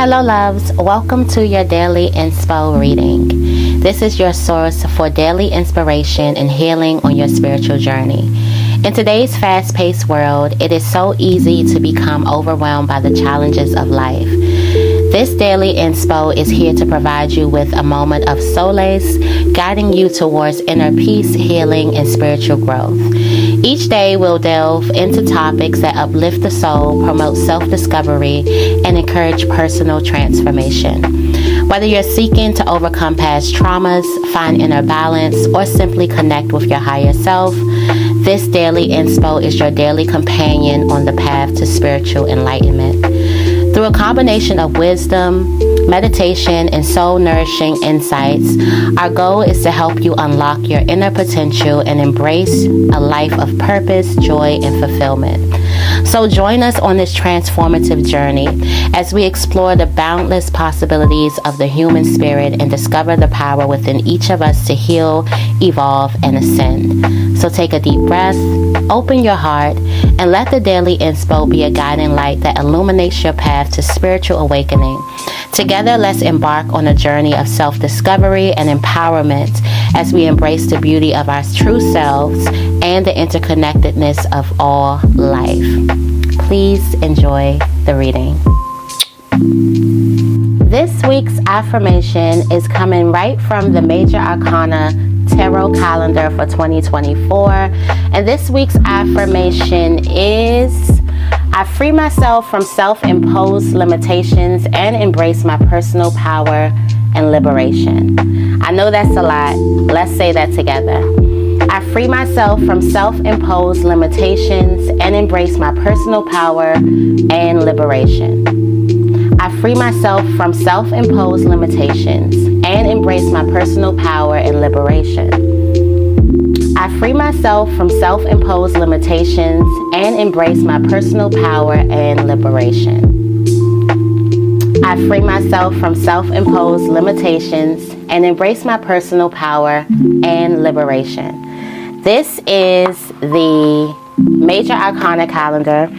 Hello loves, welcome to your daily inspo reading. This is your source for daily inspiration and healing on your spiritual journey. In today's fast-paced world, it is so easy to become overwhelmed by the challenges of life. This daily inspo is here to provide you with a moment of solace, guiding you towards inner peace, healing, and spiritual growth. Each day we'll delve into topics that uplift the soul, promote self-discovery, and encourage personal transformation. Whether you're seeking to overcome past traumas, find inner balance, or simply connect with your higher self, this daily inspo is your daily companion on the path to spiritual enlightenment. Through a combination of wisdom, meditation, and soul-nourishing insights, our goal is to help you unlock your inner potential and embrace a life of purpose, joy, and fulfillment. So join us on this transformative journey as we explore the boundless possibilities of the human spirit and discover the power within each of us to heal, evolve, and ascend. So take a deep breath, open your heart, and let the daily inspo be a guiding light that illuminates your path to spiritual awakening. Together, let's embark on a journey of self-discovery and empowerment as we embrace the beauty of our true selves and the interconnectedness of all life. Please enjoy the reading. This week's affirmation is coming right from the Major Arcana Tarot Calendar for 2024. And this week's affirmation is, I free myself from self-imposed limitations and embrace my personal power and liberation. I know that's a lot. Let's say that together. I free myself from self-imposed limitations and embrace my personal power and liberation. I free myself from self-imposed limitations and embrace my personal power and liberation. I free myself from self-imposed limitations and embrace my personal power and liberation. I free myself from self-imposed limitations and embrace my personal power and liberation. This is the Major Arcana calendar.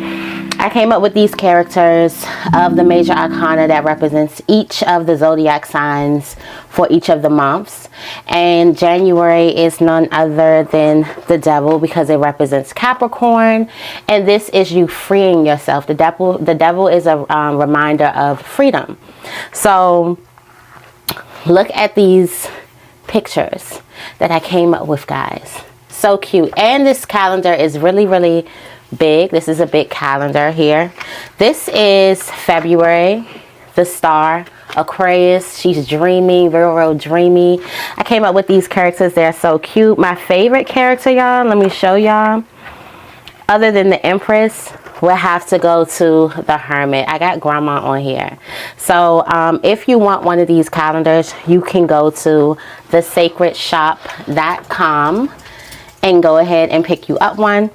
I came up with these characters of the Major Arcana that represents each of the zodiac signs for each of the months. And January is none other than the devil because it represents Capricorn. And this is you freeing yourself. The devil is a reminder of freedom. So look at these pictures that I came up with, guys. So cute. And this calendar is really, really big. This is a big calendar here. This is February, the star, Aquarius. She's dreamy, real dreamy. I came up with these characters. They're so cute. My favorite character, y'all, let me show y'all, other than the Empress, we'll have to go to the Hermit. I got Grandma on here. So if you want one of these calendars, you can go to thesacredshop.com and go ahead and pick you up one.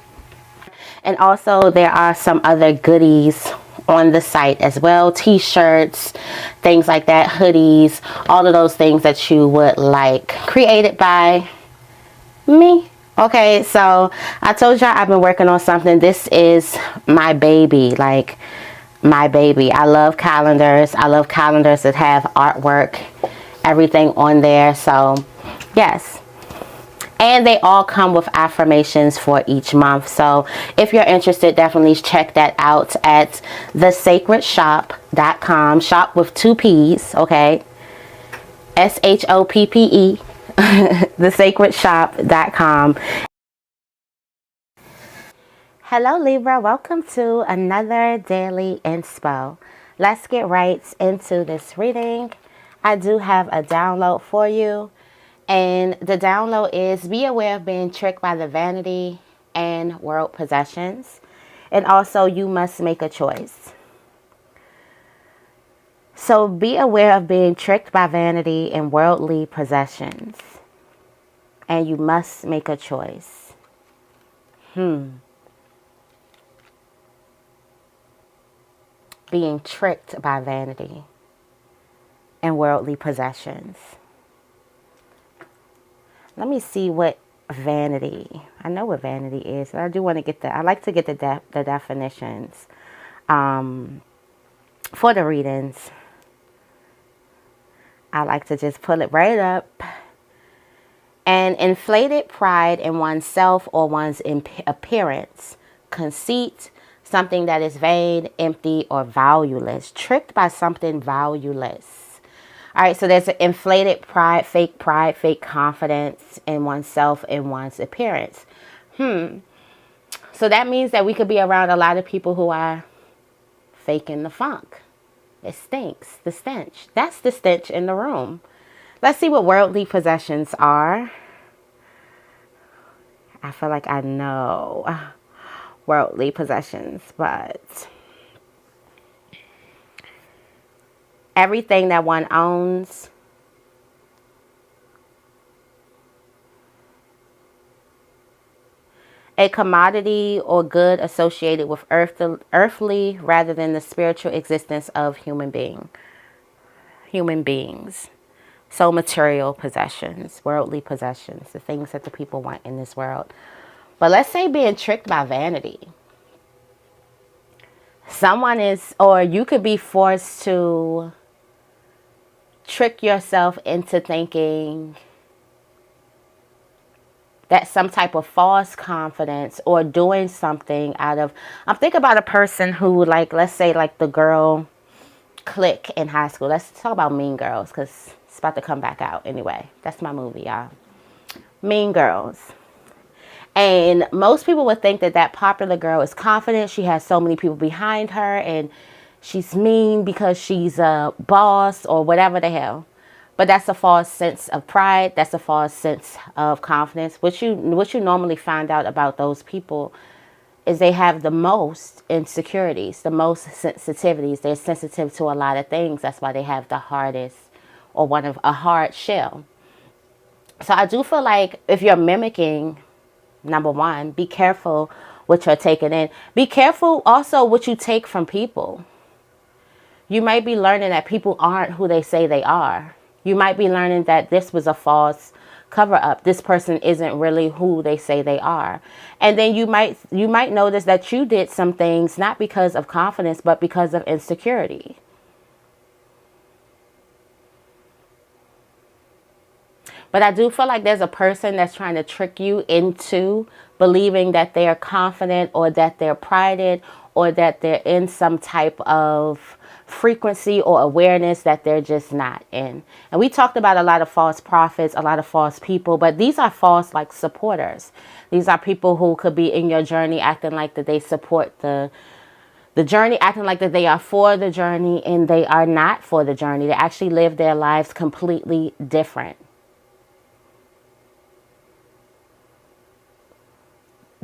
And also there are some other goodies on the site as well. T-shirts, things like that, hoodies, all of those things that you would like. Created by me. Okay, so I told y'all I've been working on something. This is my baby, like my baby. I love calendars. I love calendars that have artwork, everything on there. So yes. And they all come with affirmations for each month. So if you're interested, definitely check that out at thesacredshop.com. Shop with 2 P's, okay? SHOPPE, thesacredshop.com. Hello Libra, welcome to another daily inspo. Let's get right into this reading. I do have a download for you. And the download is, be aware of being tricked by the vanity and world possessions. And also, you must make a choice. So be aware of being tricked by vanity and worldly possessions. And you must make a choice. Being tricked by vanity and worldly possessions. Let me see what vanity. I know what vanity is. But I do want to get I like to get the definitions for the readings. I like to just pull it right up. And inflated pride in oneself or one's appearance, conceit, something that is vain, empty, or valueless. Tricked by something valueless. All right, so there's an inflated pride, fake confidence in oneself and one's appearance. So that means that we could be around a lot of people who are faking the funk. It stinks, the stench. That's the stench in the room. Let's see what worldly possessions are. I feel like I know worldly possessions, but everything that one owns, a commodity or good associated with earthly rather than the spiritual existence of human beings. So material possessions, worldly possessions, the things that the people want in this world. But let's say being tricked by vanity. Someone is, or you could be forced to trick yourself into thinking that some type of false confidence or doing something out of, I'm thinking about a person who, like, let's say like the girl clique in high school. Let's talk about Mean Girls, because it's about to come back out anyway. That's my movie, y'all. Mean Girls. And most people would think that that popular girl is confident. She has so many people behind her and she's mean because she's a boss or whatever the hell. But that's a false sense of pride. That's a false sense of confidence. What you normally find out about those people is they have the most insecurities, the most sensitivities. They're sensitive to a lot of things. That's why they have the hardest, or one of a hard shell. So I do feel like if you're mimicking, number one, be careful what you're taking in. Be careful also what you take from people. You might be learning that people aren't who they say they are. You might be learning that this was a false cover up. This person isn't really who they say they are. And then you might notice that you did some things not because of confidence, but because of insecurity. But I do feel like there's a person that's trying to trick you into believing that they're confident or that they're prided or that they're in some type of frequency or awareness that they're just not in. And we talked about a lot of false prophets, a lot of false people, but these are false like supporters. These are people who could be in your journey acting like that they support the journey, acting like that they are for the journey, and they are not for the journey. They actually live their lives completely different.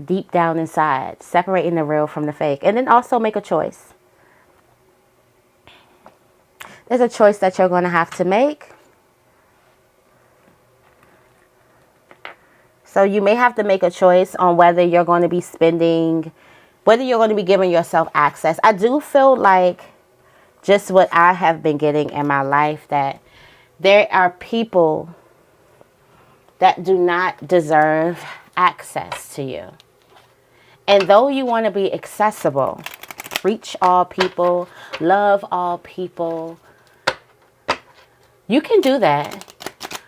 Deep down inside, separating the real from the fake. And then also make a choice. There's a choice that you're going to have to make. So you may have to make a choice on whether you're going to be spending, whether you're going to be giving yourself access. I do feel like just what I have been getting in my life, that there are people that do not deserve access to you. And though you want to be accessible, reach all people, love all people, you can do that,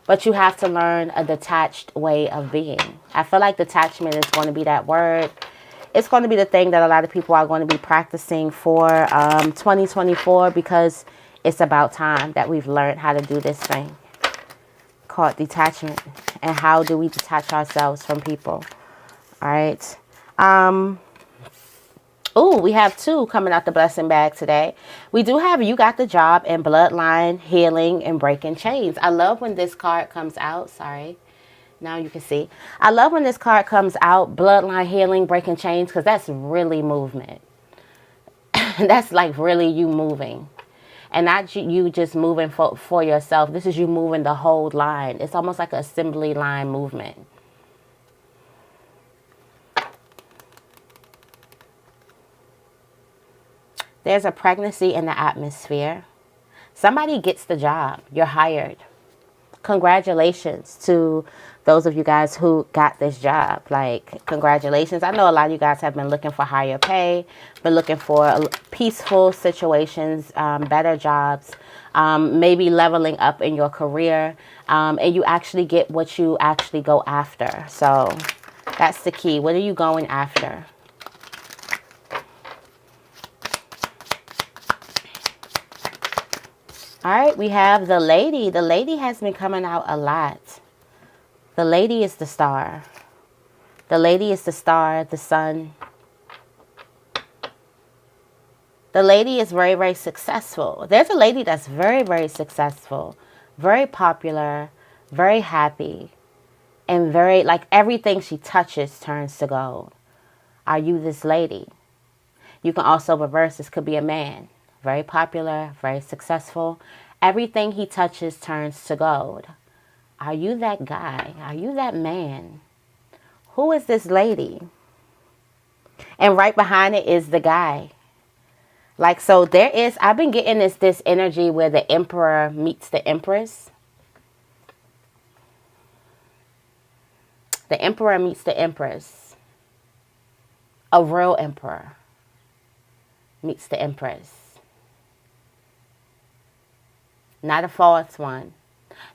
but you have to learn a detached way of being. I feel like detachment is going to be that word. It's going to be the thing that a lot of people are going to be practicing for 2024, because it's about time that we've learned how to do this thing called detachment. And how do we detach ourselves from people? All right. Oh, we have two coming out the blessing bag today. We do have You Got the Job and Bloodline Healing and Breaking Chains. I love when this card comes out. Sorry. Now you can see. I love when this card comes out, Bloodline Healing, Breaking Chains, because that's really movement. That's like really you moving. And not you just moving for yourself. This is you moving the whole line. It's almost like an assembly line movement. There's a pregnancy in the atmosphere. Somebody gets the job. You're hired. congratulations to those of you guys who got this job. Like, congratulations. I know a lot of you guys have been looking for higher pay, been looking for peaceful situations, better jobs, maybe leveling up in your career, and you actually get what you actually go after. So that's the key. What are you going after? All right, we have the Lady. The Lady has been coming out a lot. The Lady is the star. The Lady is the star, the sun. The Lady is very, very successful. There's a lady that's very, very successful, very popular, very happy, and very, like, everything she touches turns to gold. Are you this lady? You can also reverse. This could be a man. Very popular, very successful. Everything he touches turns to gold. Are you that guy? Are you that man? Who is this lady? And right behind it is the guy. Like, so there is, I've been getting this energy where the Emperor meets the Empress. The Emperor meets the Empress. A real Emperor meets the Empress. Not a false one.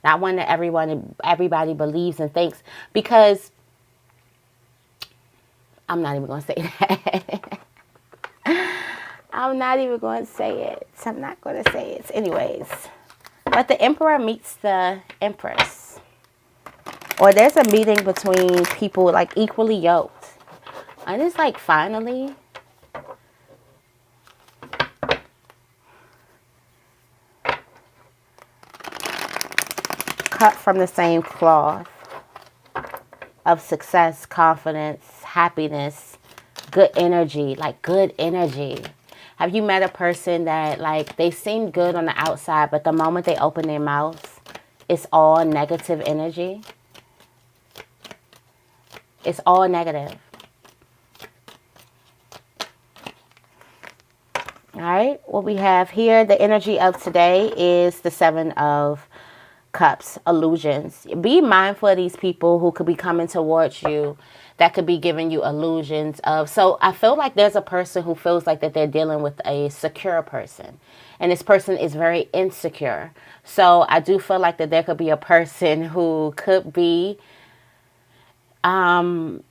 Not one that everybody believes and thinks. Because I'm not even going to say that. I'm not even going to say it. I'm not going to say it. Anyways. But the Emperor meets the Empress. Or there's a meeting between people like equally yoked. And it's like finally. Cut from the same cloth of success, confidence, happiness, good energy, like good energy. Have you met a person that, like, they seem good on the outside, but the moment they open their mouths, it's all negative energy? It's all negative. All right, what we have here, the energy of today is the Seven of Cups, illusions. Be mindful of these people who could be coming towards you that could be giving you illusions of. So I feel like there's a person who feels like that they're dealing with a secure person, and this person is very insecure. So I do feel like that there could be a person who could be getting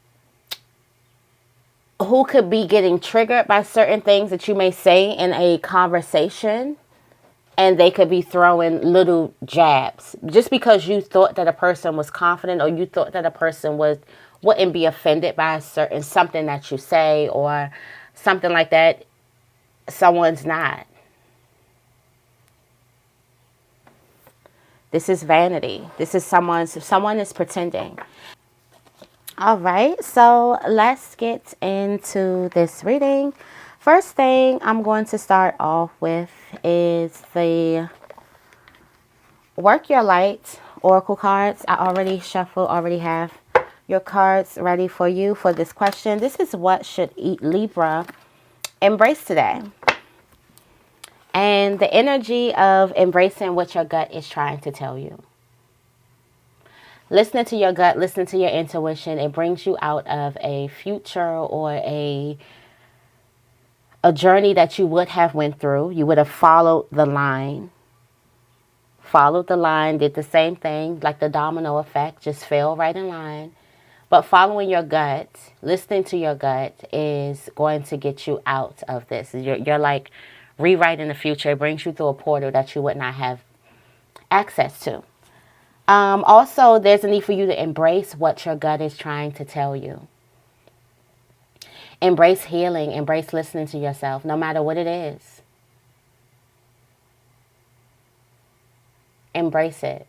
triggered by certain things that you may say in a conversation. And they could be throwing little jabs just because you thought that a person was confident, or you thought that a person wouldn't be offended by something that you say or something like that. Someone's not. This is vanity. This is someone is pretending. All right, so let's get into this reading. First thing I'm going to start off with is the Work Your Light Oracle cards. I already have your cards ready for you for this question. This is what should Libra embrace today. And the energy of embracing what your gut is trying to tell you. Listening to your gut, listening to your intuition, it brings you out of a future or a journey that you would have went through. You would have followed the line, did the same thing, like the domino effect, just fell right in line. But following your gut, listening to your gut is going to get you out of this. You're like rewriting the future. It brings you through a portal that you would not have access to. Also, there's a need for you to embrace what your gut is trying to tell you. Embrace healing. Embrace listening to yourself, no matter what it is. Embrace it.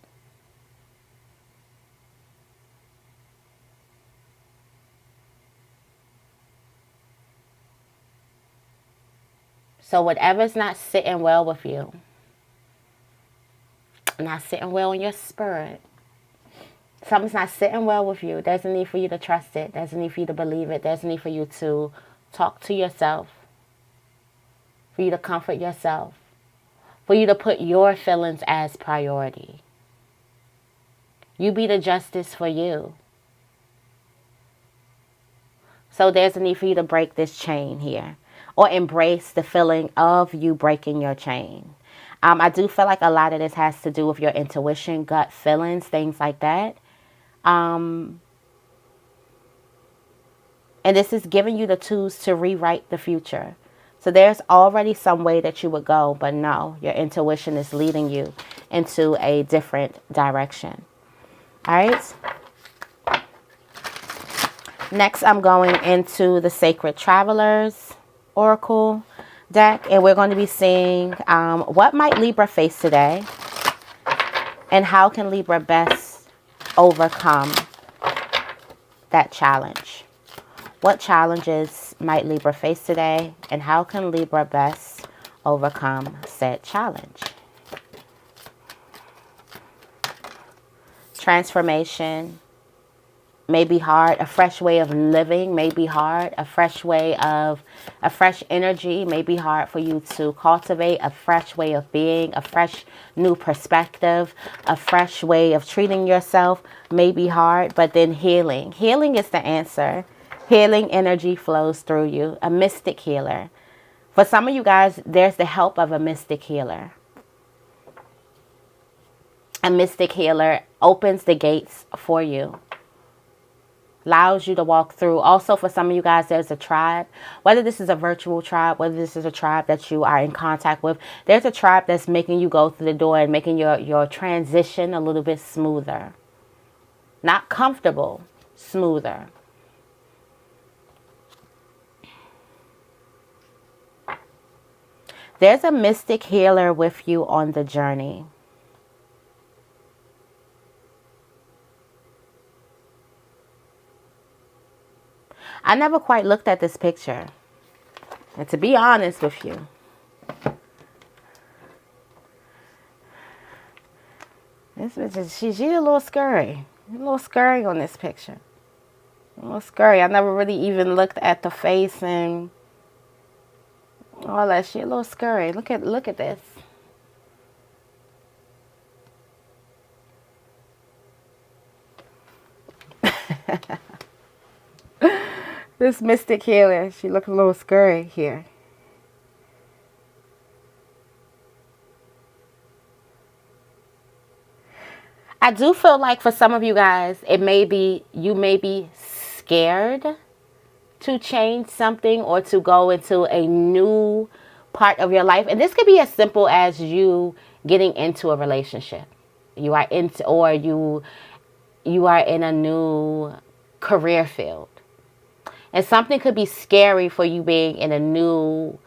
So whatever's not sitting well with you, not sitting well in your spirit, something's not sitting well with you, there's a need for you to trust it. There's a need for you to believe it. There's a need for you to talk to yourself, for you to comfort yourself, for you to put your feelings as priority. You be the justice for you. So there's a need for you to break this chain here, or embrace the feeling of you breaking your chain. I do feel like a lot of this has to do with your intuition, gut feelings, things like that. And this is giving you the tools to rewrite the future. So there's already some way that you would go, but no, your intuition is leading you into a different direction. All right. Next, I'm going into the Sacred Travelers Oracle deck, and we're going to be seeing what might Libra face today, and how can Libra best overcome that challenge. What challenges might Libra face today, and how can Libra best overcome said challenge? Transformation may be hard. A fresh way of living may be hard. A fresh energy may be hard for you to cultivate. A fresh way of being, a fresh new perspective, a fresh way of treating yourself may be hard. But then healing is the answer. Healing energy flows through you. A mystic healer. For some of you guys, there's the help of a mystic healer. A mystic healer opens the gates for you, allows you to walk through. Also, for some of you guys, there's a tribe, whether this is a virtual tribe, whether this is a tribe that you are in contact with, there's a tribe that's making you go through the door and making your transition a little bit smoother. Not comfortable, smoother. There's a mystic healer with you on the journey. I never quite looked at this picture. And to be honest with you, this bitch, she's a little scary. A little scary on this picture. A little scary. I never really even looked at the face and all that shit. A little scary. Look at this. This mystic healer, she looks a little scary here. I do feel like for some of you guys, you may be scared to change something or to go into a new part of your life. And this could be as simple as you getting into a relationship. You are in a new career field. And something could be scary for you being in a new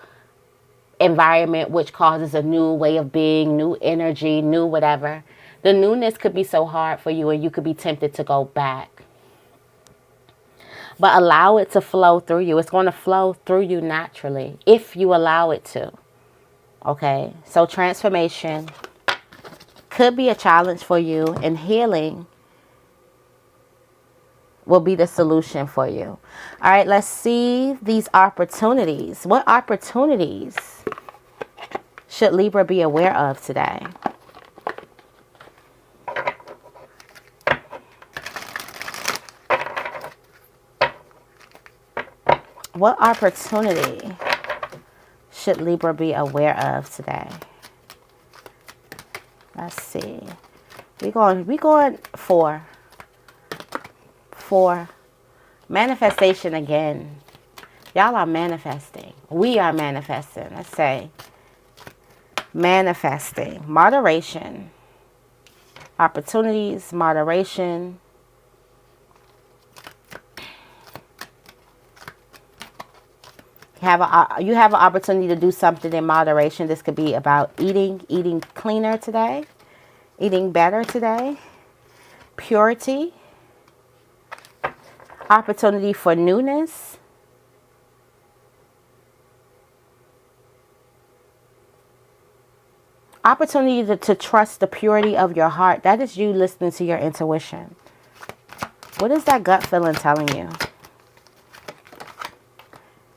environment, which causes a new way of being, new energy, new whatever. The newness could be so hard for you and you could be tempted to go back. But allow it to flow through you. It's going to flow through you naturally if you allow it to. Okay? So transformation could be a challenge for you, and healing will be the solution for you. All right, let's see these opportunities. What opportunities should Libra be aware of today? What opportunity should Libra be aware of today? Let's see. We going for manifestation again. Y'all are manifesting. We are manifesting. Let's say manifesting. Moderation. Opportunities, moderation. You have an opportunity to do something in moderation. This could be about eating cleaner today, eating better today, purity, opportunity for newness, opportunity to trust the purity of your heart. That is you listening to your intuition. What is that gut feeling telling you?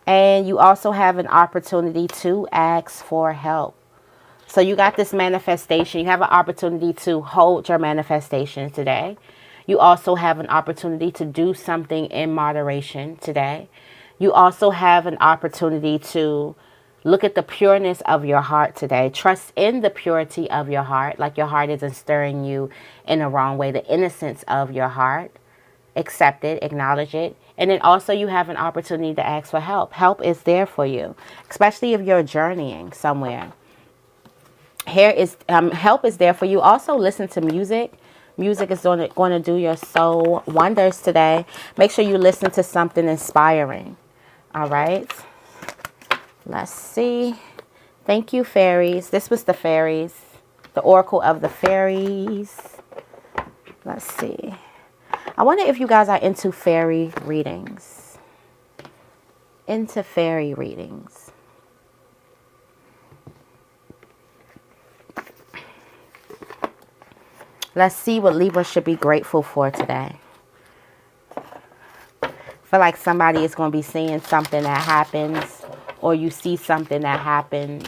And you also have an opportunity to ask for help. So you got this manifestation. You have an opportunity to hold your manifestation today. You also have an opportunity to do something in moderation today. You also have an opportunity to look at the pureness of your heart today. Trust in the purity of your heart, like your heart isn't stirring you in the wrong way. The innocence of your heart. Accept it, acknowledge it. And then also you have an opportunity to ask for help. Help is there for you, especially if you're journeying somewhere. Here is help is there for you. Also listen to music. Music is going to do your soul wonders today. Make sure you listen to something inspiring. All right. Let's see. Thank you, fairies. This was the fairies. The oracle of the fairies. Let's see. I wonder if you guys are into fairy readings. Into fairy readings. Let's see what Libra should be grateful for today. I feel like somebody is going to be seeing something that happens, or you see something that happens,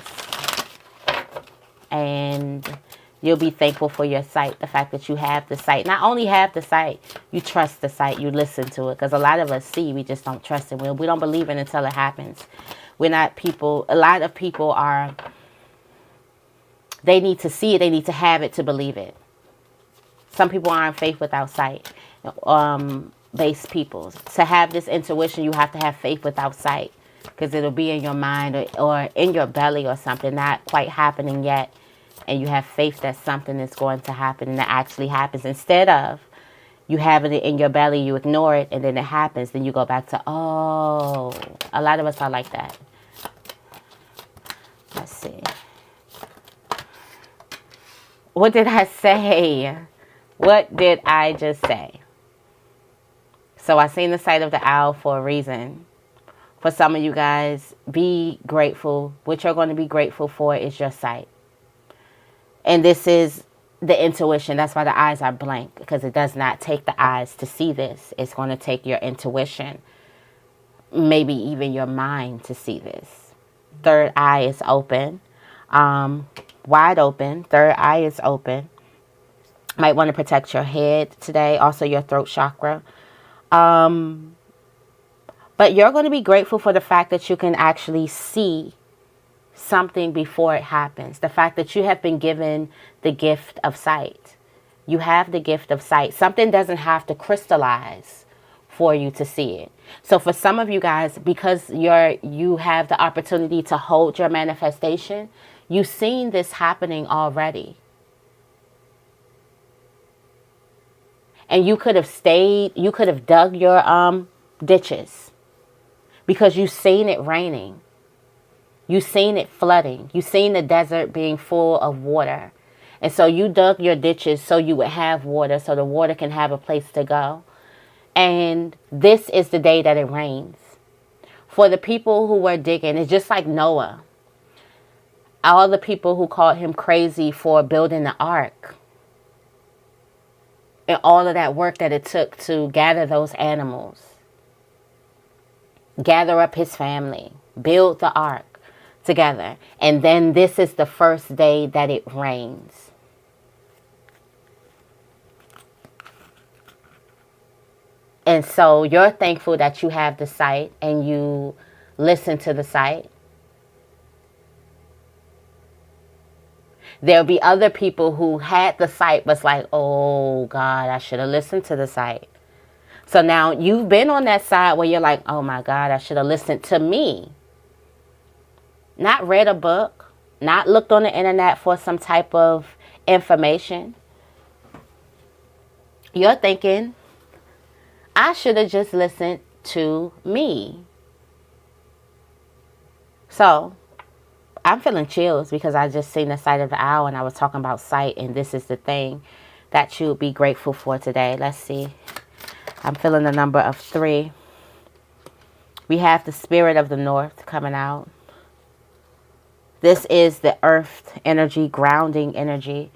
and you'll be thankful for your sight, the fact that you have the sight. Not only have the sight, you trust the sight, you listen to it. Because a lot of us see, we just don't trust it. We don't believe it until it happens. We're not people, a lot of people are, they need to see it, they need to have it to believe it. Some people aren't faith without sight. Based people. To have this intuition, you have to have faith without sight. Because it'll be in your mind or in your belly or something, not quite happening yet. And you have faith that something is going to happen and it actually happens. Instead of you having it in your belly, you ignore it, and then it happens. Then you go back to, oh, a lot of us are like that. Let's see. What did I say? What did I just say? So I seen the sight of the owl for a reason. For some of you guys, be grateful. What you're going to be grateful for is your sight. And this is the intuition. That's why the eyes are blank, because it does not take the eyes to see this. It's going to take your intuition, maybe even your mind to see this. Third eye is open, wide open. Third eye is open. Might want to protect your head today, also your throat chakra. But you're going to be grateful for the fact that you can actually see something before it happens. The fact that you have been given the gift of sight. You have the gift of sight. Something doesn't have to crystallize for you to see it. So for some of you guys, because you have the opportunity to hold your manifestation, you've seen this happening already. And you could have stayed, you could have dug your ditches because you've seen it raining. You've seen it flooding. You've seen the desert being full of water. And so you dug your ditches so you would have water, so the water can have a place to go. And this is the day that it rains. For the people who were digging, it's just like Noah. All the people who called him crazy for building the ark. And all of that work that it took to gather those animals. Gather up his family. Build the ark together. And then this is the first day that it rains. And so you're thankful that you have the sight and you listen to the sight. There'll be other people who had the sight but like, oh God, I should have listened to the sight. So now you've been on that side where you're like, oh my God, I should have listened to me. Not read a book, not looked on the internet for some type of information. You're thinking, I should have just listened to me. So I'm feeling chills because I just seen the sight of the owl and I was talking about sight, and this is the thing that you'll be grateful for today. Let's see. I'm feeling the number of 3. We have the spirit of the north coming out. This is the earth energy, grounding energy.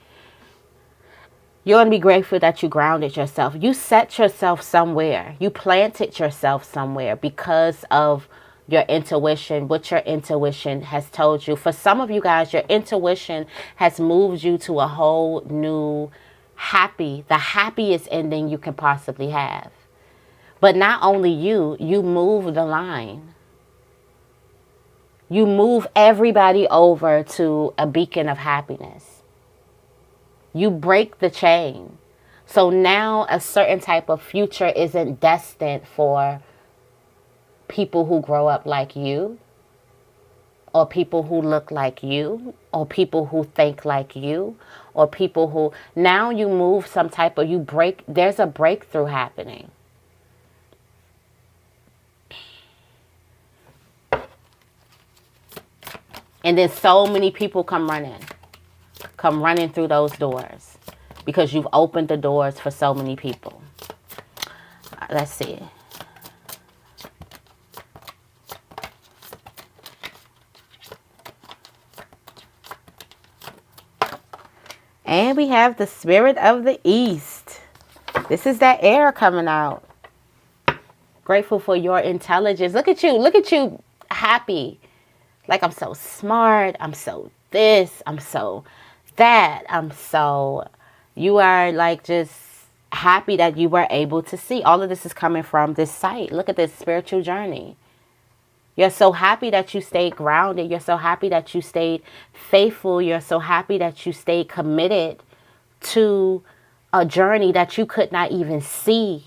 You're going to be grateful that you grounded yourself. You set yourself somewhere. You planted yourself somewhere because of your intuition, what your intuition has told you. For some of you guys, your intuition has moved you to a whole new the happiest ending you can possibly have. But not only you move the line. You move everybody over to a beacon of happiness. You break the chain. So now a certain type of future isn't destined for people who grow up like you, or people who look like you, or people who think like you, or people who, now you move some type of, there's a breakthrough happening. And then so many people come running through those doors because you've opened the doors for so many people. Let's see. And we have the Spirit of the East. This is that air coming out. Grateful for your intelligence. Look at you happy. Like, I'm so smart. I'm so this. I'm so that. You are like just happy that you were able to see. All of this is coming from this site. Look at this spiritual journey. You're so happy that you stayed grounded. You're so happy that you stayed faithful. You're so happy that you stayed committed to a journey that you could not even see.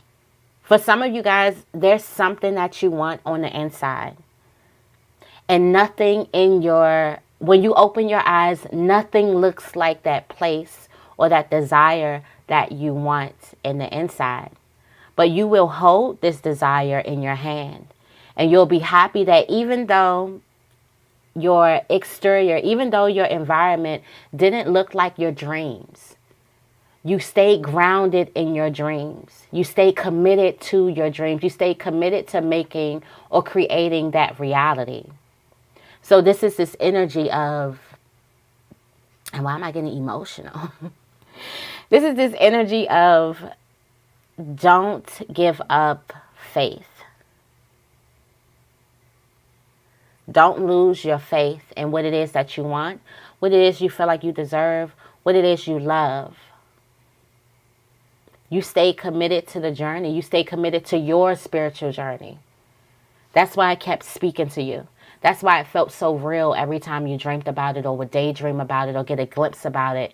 For some of you guys, there's something that you want on the inside. And nothing when you open your eyes, nothing looks like that place or that desire that you want in the inside. But you will hold this desire in your hand. And you'll be happy that even though your exterior, even though your environment didn't look like your dreams, you stayed grounded in your dreams. You stayed committed to your dreams. You stayed committed to making or creating that reality. So this is this energy of, and why am I getting emotional? This is this energy of don't give up faith. Don't lose your faith in what it is that you want, what it is you feel like you deserve, what it is you love. You stay committed to the journey. You stay committed to your spiritual journey. That's why I kept speaking to you. That's why it felt so real every time you dreamt about it or would daydream about it or get a glimpse about it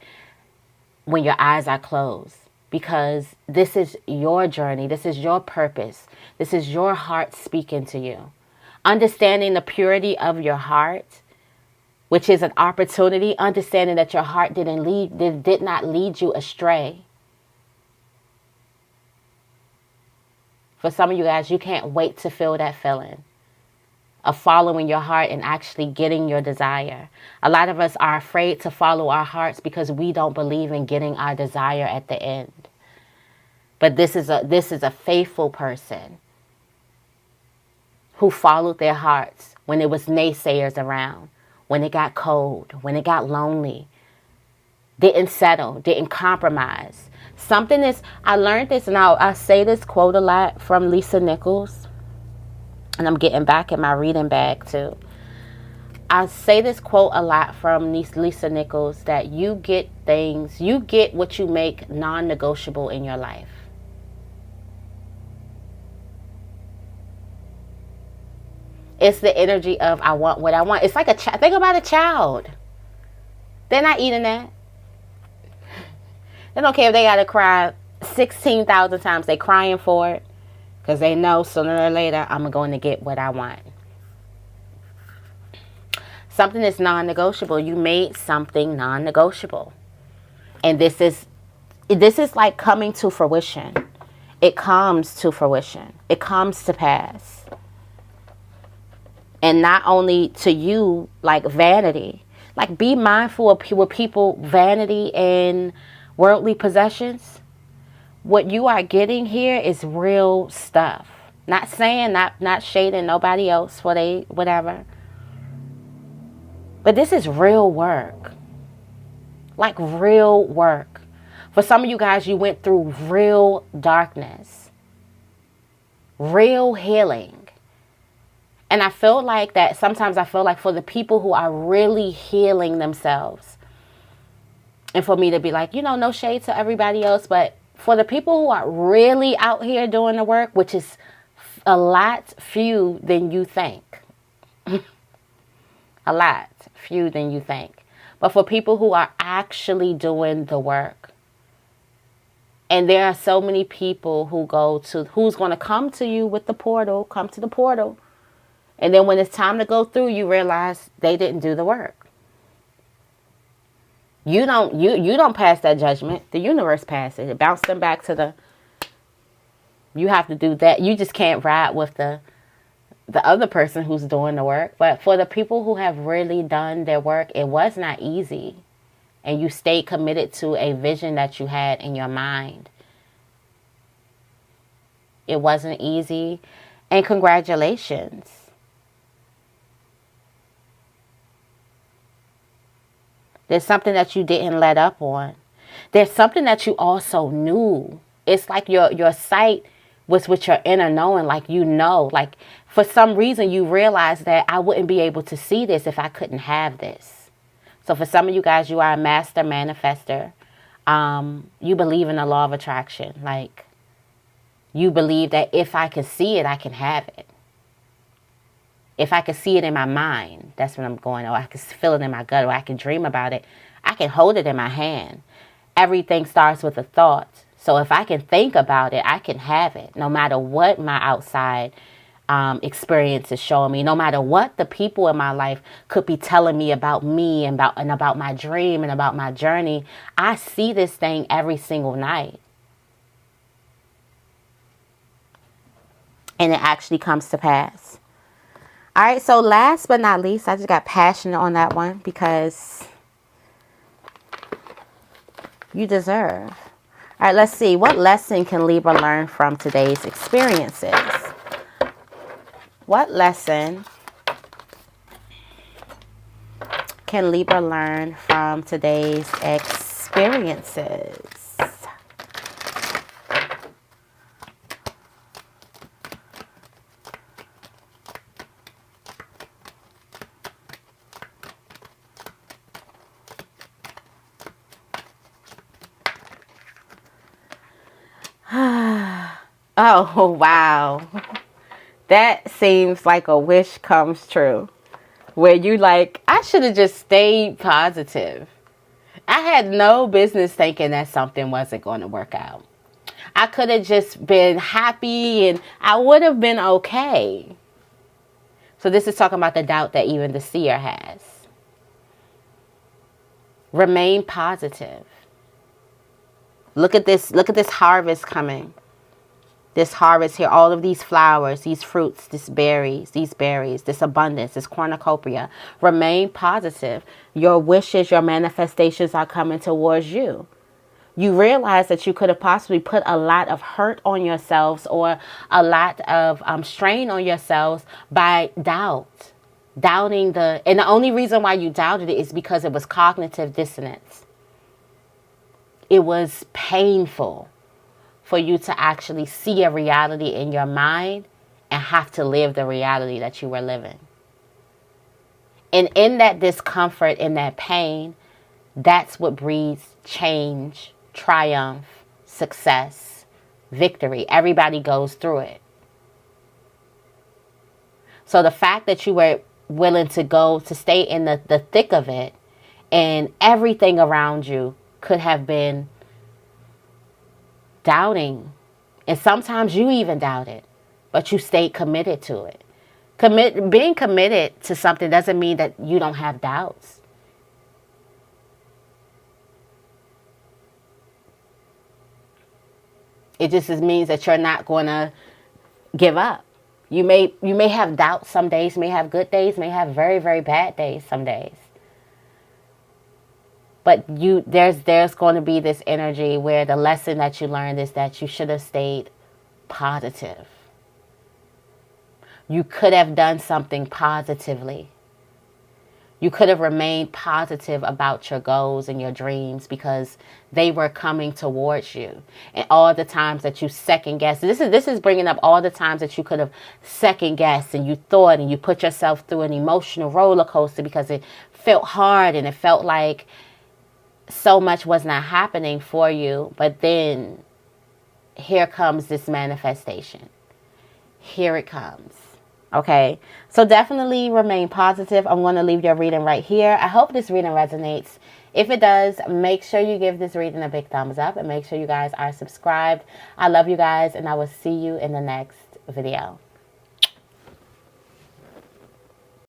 when your eyes are closed. Because this is your journey. This is your purpose. This is your heart speaking to you. Understanding the purity of your heart, which is an opportunity. Understanding that your heart did not lead you astray. For some of you guys, you can't wait to feel that feeling of following your heart and actually getting your desire. A lot of us are afraid to follow our hearts because we don't believe in getting our desire at the end. But this is a faithful person who followed their hearts when there was naysayers around, when it got cold, when it got lonely, didn't settle, didn't compromise. I learned this, and I say this quote a lot from Lisa Nichols, and I'm getting back in my reading bag too. I say this quote a lot from Lisa Nichols, that you get what you make non-negotiable in your life. It's the energy of I want what I want. It's like think about a child. They're not eating that. They don't care if they got to cry 16,000 times. They crying for it because they know sooner or later I'm going to get what I want. Something that's non-negotiable. You made something non-negotiable. And this is like coming to fruition. It comes to fruition. It comes to pass. And not only to you, like vanity. Like, be mindful of people, vanity and worldly possessions. What you are getting here is real stuff. Not saying, not shading nobody else for they whatever. But this is real work. Like real work. For some of you guys, you went through real darkness. Real healing. And I feel like that sometimes I feel like for the people who are really healing themselves, and for me to be like, no shade to everybody else, but for the people who are really out here doing the work, which is a lot few than you think. A lot few than you think. But for people who are actually doing the work, and there are so many people who's going to come to you with the portal, come to the portal. And then when it's time to go through, you realize they didn't do the work. You don't pass that judgment. The universe passes it. It bounced them back to you have to do that. You just can't ride with the other person who's doing the work. But for the people who have really done their work, it was not easy. And you stayed committed to a vision that you had in your mind. It wasn't easy. And congratulations. There's something that you didn't let up on. There's something that you also knew. It's like your sight was with your inner knowing, like like for some reason you realized that I wouldn't be able to see this if I couldn't have this. So for some of you guys, you are a master manifester. You believe in the law of attraction. Like you believe that if I can see it, I can have it. If I can see it in my mind, that's what I'm going, or I can feel it in my gut, or I can dream about it, I can hold it in my hand. Everything starts with a thought. So if I can think about it, I can have it, no matter what my outside experience is showing me, no matter what the people in my life could be telling me about me and about my dream and about my journey. I see this thing every single night. And it actually comes to pass. All right, so last but not least, I just got passionate on that one because you deserve. All right, let's see. What lesson can Libra learn from today's experiences? What lesson can Libra learn from today's experiences? Oh, wow. That seems like a wish comes true. Where you like, I should have just stayed positive. I had no business thinking that something wasn't going to work out. I could have just been happy and I would have been okay. So this is talking about the doubt that even the seer has. Remain positive. Look at this harvest coming. This harvest here, all of these flowers, these fruits, these berries, this abundance, this cornucopia. Remain positive. Your wishes, your manifestations are coming towards you. You realize that you could have possibly put a lot of hurt on yourselves or a lot of strain on yourselves by doubt. And the only reason why you doubted it is because it was cognitive dissonance. It was painful for you to actually see a reality in your mind and have to live the reality that you were living. And in that discomfort, in that pain, that's what breeds change, triumph, success, victory. Everybody goes through it. So the fact that you were willing to stay in the thick of it, and everything around you could have been doubting, and sometimes you even doubted, but you stayed committed to it. Being committed to something doesn't mean that you don't have doubts. It just means that you're not going to give up. You may have doubts some days, may have good days, may have very, very bad days some days. But there's going to be this energy where the lesson that you learned is that you should have stayed positive. You could have done something positively. You could have remained positive about your goals and your dreams because they were coming towards you. And all the times that you second guessed, this is bringing up all the times that you could have second guessed and you thought and you put yourself through an emotional roller coaster because it felt hard and it felt like so much was not happening for you. But then here comes this manifestation. Here it comes. Okay, so definitely remain positive. I'm going to leave your reading right here. I hope this reading resonates. If it does, make sure you give this reading a big thumbs up and make sure you guys are subscribed. I love you guys, and I will see you in the next video.